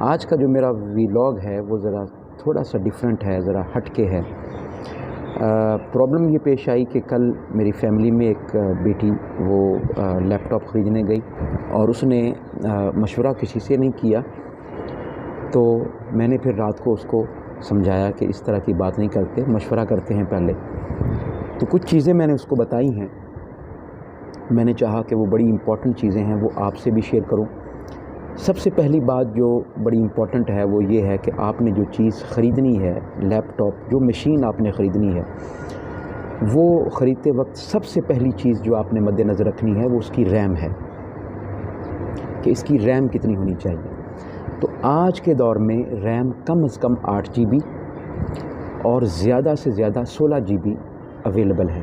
آج کا جو میرا ویلاگ ہے وہ ذرا تھوڑا سا ڈیفرنٹ ہے، ذرا ہٹ کے ہے۔ پرابلم یہ پیش آئی کہ کل میری فیملی میں ایک بیٹی وہ لیپ ٹاپ خریدنے گئی اور اس نے مشورہ کسی سے نہیں کیا، تو میں نے پھر رات کو اس کو سمجھایا کہ اس طرح کی بات نہیں کرتے، مشورہ کرتے ہیں پہلے۔ تو کچھ چیزیں میں نے اس کو بتائی ہیں، میں نے چاہا کہ وہ بڑی امپورٹنٹ چیزیں ہیں وہ آپ سے بھی شیئر کروں۔ سب سے پہلی بات جو بڑی امپورٹنٹ ہے وہ یہ ہے کہ آپ نے جو چیز خریدنی ہے، لیپ ٹاپ جو مشین آپ نے خریدنی ہے، وہ خریدتے وقت سب سے پہلی چیز جو آپ نے مد نظر رکھنی ہے وہ اس کی ریم ہے کہ اس کی ریم کتنی ہونی چاہیے۔ تو آج کے دور میں ریم کم از کم 8 GB اور زیادہ سے زیادہ 16 GB اویلیبل ہے۔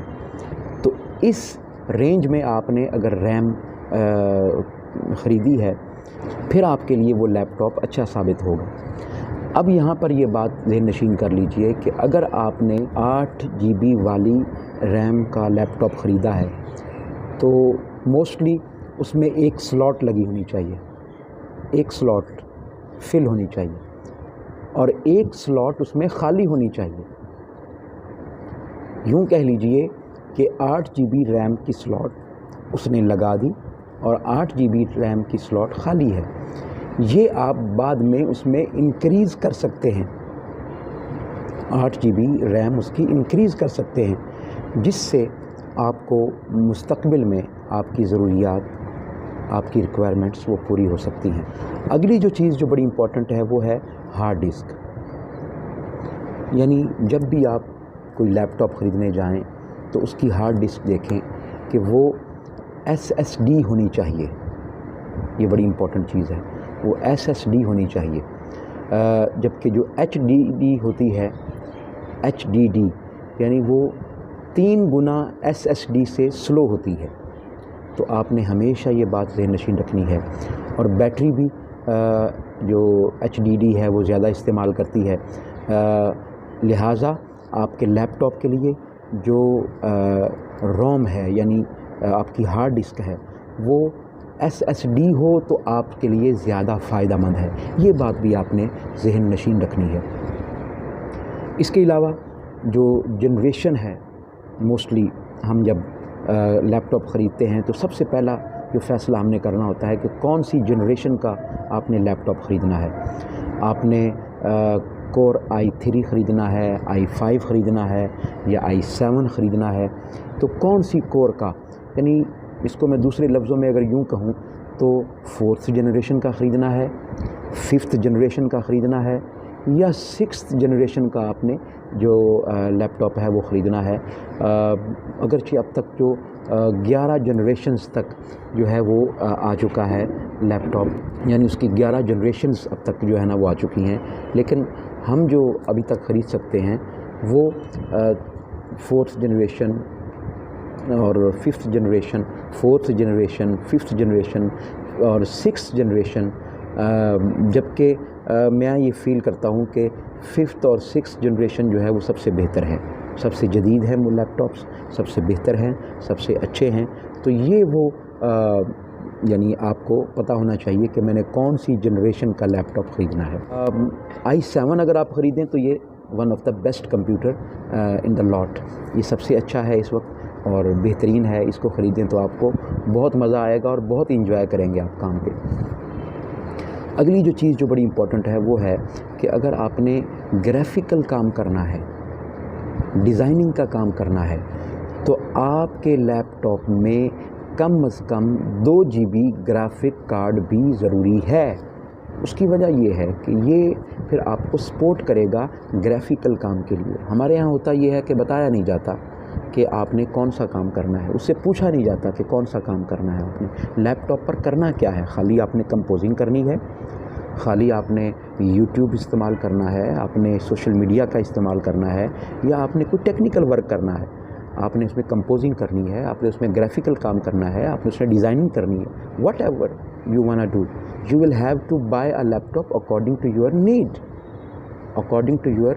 تو اس رینج میں آپ نے اگر ریم خریدی ہے پھر آپ کے لیے وہ لیپ ٹاپ اچھا ثابت ہوگا۔ اب یہاں پر یہ بات ذہن نشین کر لیجئے کہ اگر آپ نے 8 GB والی ریم کا لیپ ٹاپ خریدا ہے تو موسٹلی اس میں ایک سلاٹ لگی ہونی چاہیے، ایک سلاٹ فل ہونی چاہیے اور ایک سلاٹ اس میں خالی ہونی چاہیے۔ یوں کہہ لیجئے کہ 8 GB ریم کی سلاٹ اس نے لگا دی اور 8 GB ریم کی سلاٹ خالی ہے۔ یہ آپ بعد میں اس میں انکریز کر سکتے ہیں، 8 GB ریم اس کی انکریز کر سکتے ہیں، جس سے آپ کو مستقبل میں آپ کی ضروریات، آپ کی ریکوائرمنٹس وہ پوری ہو سکتی ہیں۔ اگلی جو چیز جو بڑی امپورٹنٹ ہے وہ ہے ہارڈ ڈسک۔ یعنی جب بھی آپ کوئی لیپ ٹاپ خریدنے جائیں تو اس کی ہارڈ ڈسک دیکھیں کہ وہ SSD ہونی چاہیے، یہ بڑی امپورٹنٹ چیز ہے، وہ SSD ہونی چاہیے، جبکہ جو HDD ہوتی ہے، HDD یعنی وہ 3 گنا SSD سے سلو ہوتی ہے۔ تو آپ نے ہمیشہ یہ بات ذہن نشین رکھنی ہے۔ اور بیٹری بھی جو HDD ہے وہ زیادہ استعمال کرتی ہے، لہٰذا آپ کے لیپ ٹاپ کے لیے جو روم ہے یعنی آپ کی ہارڈ ڈسک ہے وہ SSD ہو تو آپ کے لیے زیادہ فائدہ مند ہے۔ یہ بات بھی آپ نے ذہن نشین رکھنی ہے۔ اس کے علاوہ جو جنریشن ہے، موسٹلی ہم جب لیپ ٹاپ خریدتے ہیں تو سب سے پہلا جو فیصلہ ہم نے کرنا ہوتا ہے کہ کون سی جنریشن کا آپ نے لیپ ٹاپ خریدنا ہے۔ آپ نے کور i3 خریدنا ہے، i5 خریدنا ہے یا i7 خریدنا ہے، تو کون سی کور کا، یعنی اس کو میں دوسرے لفظوں میں اگر یوں کہوں تو 4th جنریشن کا خریدنا ہے، 5th جنریشن کا خریدنا ہے یا 6th جنریشن کا آپ نے جو لیپ ٹاپ ہے وہ خریدنا ہے۔ اگرچہ اب تک جو 11 جنریشنز تک جو ہے وہ آ چکا ہے لیپ ٹاپ، یعنی اس کی 11 جنریشنز اب تک جو ہے نا وہ آ چکی ہیں، لیکن ہم جو ابھی تک خرید سکتے ہیں وہ 4th جنریشن اور 5th generation, 4th generation, 5th generation اور 6th جنریشن، جبکہ میں یہ فیل کرتا ہوں کہ 5th اور 6th جنریشن جو ہے وہ سب سے بہتر ہے، سب سے جدید ہے وہ لیپ ٹاپس، سب سے بہتر ہیں، سب سے اچھے ہیں۔ تو یہ وہ یعنی آپ کو پتہ ہونا چاہیے کہ میں نے کون سی جنریشن کا لیپ ٹاپ خریدنا ہے۔ i7 اگر آپ خریدیں تو یہ one of the best computer in the lot, یہ سب سے اچھا ہے اس وقت اور بہترین ہے، اس کو خریدیں تو آپ کو بہت مزہ آئے گا اور بہت انجوائے کریں گے آپ کام پہ۔ اگلی جو چیز جو بڑی امپورٹنٹ ہے وہ ہے کہ اگر آپ نے گرافیکل کام کرنا ہے، ڈیزائننگ کا کام کرنا ہے، تو آپ کے لیپ ٹاپ میں کم از کم 2 GB گرافک کارڈ بھی ضروری ہے۔ اس کی وجہ یہ ہے کہ یہ پھر آپ کو سپورٹ کرے گا گرافیکل کام کے لیے۔ ہمارے ہاں ہوتا یہ ہے کہ بتایا نہیں جاتا کہ آپ نے کون سا کام کرنا ہے، اس سے پوچھا نہیں جاتا کہ کون سا کام کرنا ہے آپ نے۔ لیپ ٹاپ پر کرنا کیا ہے؟ خالی آپ نے کمپوزنگ کرنی ہے، خالی آپ نے یوٹیوب استعمال کرنا ہے، آپ نے سوشل میڈیا کا استعمال کرنا ہے، یا آپ نے کوئی ٹیکنیکل ورک کرنا ہے، آپ نے اس میں کمپوزنگ کرنی ہے، آپ نے اس میں گرافیکل کام کرنا ہے، آپ نے اس میں ڈیزائننگ کرنی ہے۔ Whatever you wanna do, you will have to buy a laptop according to your need, according to your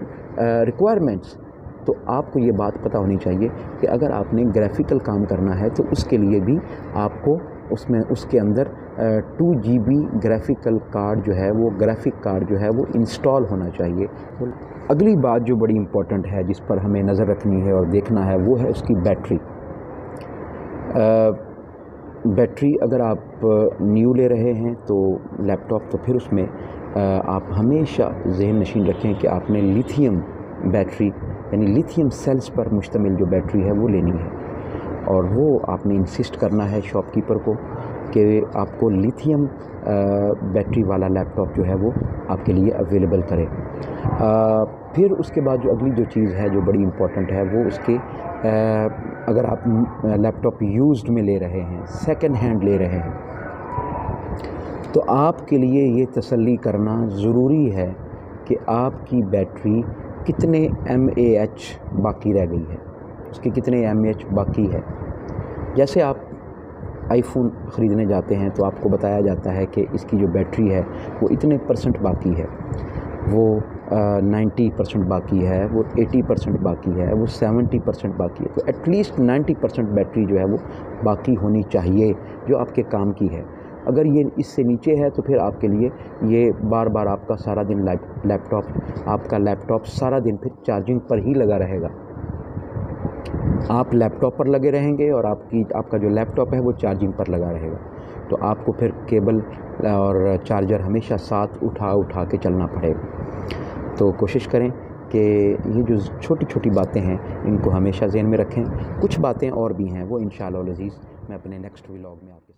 requirements. تو آپ کو یہ بات پتہ ہونی چاہیے کہ اگر آپ نے گرافیکل کام کرنا ہے تو اس کے لیے بھی آپ کو اس کے اندر 2 GB گرافیکل کارڈ جو ہے وہ گرافک کارڈ جو ہے وہ انسٹال ہونا چاہیے۔ اگلی بات جو بڑی امپورٹنٹ ہے جس پر ہمیں نظر رکھنی ہے اور دیکھنا ہے وہ ہے اس کی بیٹری۔ بیٹری اگر آپ نیو لے رہے ہیں تو لیپ ٹاپ، تو پھر اس میں آپ ہمیشہ ذہن نشین رکھیں کہ آپ نے لیتھیم بیٹری یعنی لیتھیم سیلز پر مشتمل جو بیٹری ہے وہ لینی ہے، اور وہ آپ نے انسسٹ کرنا ہے شاپ کیپر کو کہ آپ کو لیتھیم بیٹری والا لیپ ٹاپ جو ہے وہ آپ کے لیے اویلیبل کرے۔ پھر اس کے بعد جو اگلی جو چیز ہے جو بڑی امپورٹنٹ ہے وہ اس کے اگر آپ لیپ ٹاپ یوزڈ میں لے رہے ہیں، سیکنڈ ہینڈ لے رہے ہیں، تو آپ کے لیے یہ تسلی کرنا ضروری ہے کہ آپ کی بیٹری کتنے mAh باقی رہ گئی ہے، اس کے کتنے mAh باقی ہے۔ جیسے آپ آئی فون خریدنے جاتے ہیں تو آپ کو بتایا جاتا ہے کہ اس کی جو بیٹری ہے وہ اتنے % باقی ہے، وہ 90% باقی ہے، وہ 80% باقی ہے، وہ 70% باقی ہے، تو ایٹ لیسٹ 90% بیٹری جو ہے وہ باقی ہونی چاہیے جو آپ کے کام کی ہے۔ اگر یہ اس سے نیچے ہے تو پھر آپ کے لیے یہ بار بار آپ کا سارا دن آپ کا لیپ ٹاپ سارا دن پھر چارجنگ پر ہی لگا رہے گا۔ آپ لیپ ٹاپ پر لگے رہیں گے اور آپ کا جو لیپ ٹاپ ہے وہ چارجنگ پر لگا رہے گا، تو آپ کو پھر کیبل اور چارجر ہمیشہ ساتھ اٹھا کے چلنا پڑے گا۔ تو کوشش کریں کہ یہ جو چھوٹی چھوٹی باتیں ہیں ان کو ہمیشہ ذہن میں رکھیں۔ کچھ باتیں اور بھی ہیں وہ انشاءاللہ العزیز میں اپنے نیکسٹ ولاگ میں آپ کے